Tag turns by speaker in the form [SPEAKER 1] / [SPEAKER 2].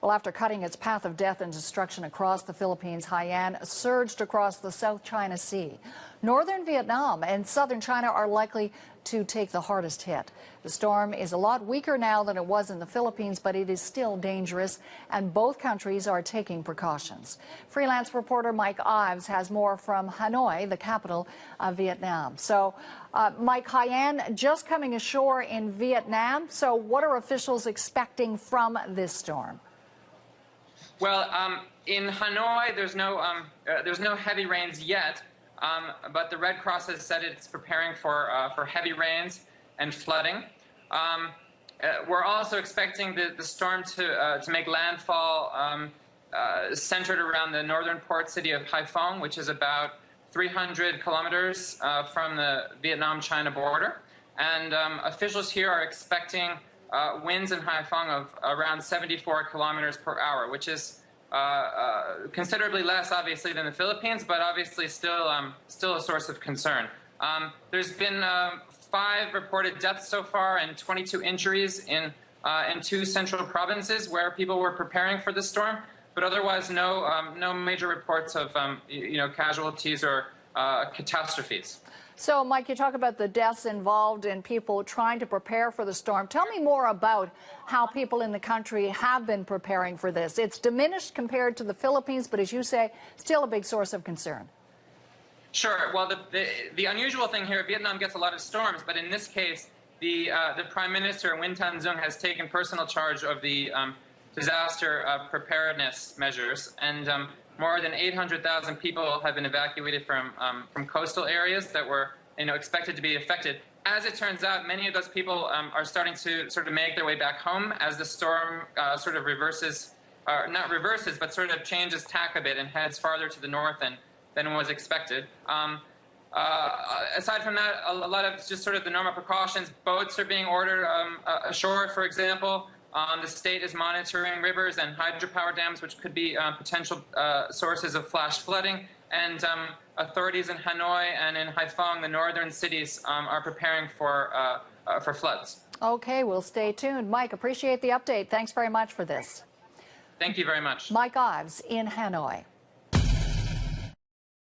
[SPEAKER 1] Well, after cutting its path of death and destruction across the Philippines, Haiyan surged across the South China Sea. Northern Vietnam and southern China are likely to take the hardest hit. The storm is a lot weaker now than it was in the Philippines, but it is still dangerous, and both countries are taking precautions. Freelance reporter Mike Ives has more from Hanoi, the capital of Vietnam. So, Mike, Haiyan just coming ashore in Vietnam. So what are officials expecting from this storm?
[SPEAKER 2] Well, in Hanoi, there's no heavy rains yet, but the Red Cross has said it's preparing for heavy rains and flooding. We're also expecting the storm to make landfall centered around the northern port city of Haiphong, which is about 300 kilometers from the Vietnam-China border. And officials here are expecting winds in Haiphong of around 74 kilometers per hour, which is considerably less, obviously, than the Philippines, but obviously still a source of concern. There's been 5 reported deaths so far and 22 injuries in 2 central provinces where people were preparing for the storm, but otherwise no major reports of casualties or catastrophes.
[SPEAKER 1] So, Mike, you talk about the deaths involved in people trying to prepare for the storm. Tell me more about how people in the country have been preparing for this. It's diminished compared to the Philippines, but as you say, still a big source of concern.
[SPEAKER 2] Sure. Well, the unusual thing here, Vietnam gets a lot of storms, but in this case, the Prime Minister, Nguyen Thanh Dung, has taken personal charge of the disaster preparedness measures, and more than 800,000 people have been evacuated from coastal areas that were expected to be affected. As it turns out, many of those people are starting to sort of make their way back home as the storm sort of not reverses, but sort of changes tack a bit and heads farther to the north than was expected. Aside from that, a lot of just sort of the normal precautions. Boats are being ordered ashore, for example. The state is monitoring rivers and hydropower dams, which could be potential sources of flash flooding. And authorities in Hanoi and in Haiphong, the northern cities, are preparing for floods.
[SPEAKER 1] Okay, we'll stay tuned. Mike, appreciate the update. Thanks very much for this.
[SPEAKER 2] Thank you very much.
[SPEAKER 1] Mike Ives in Hanoi.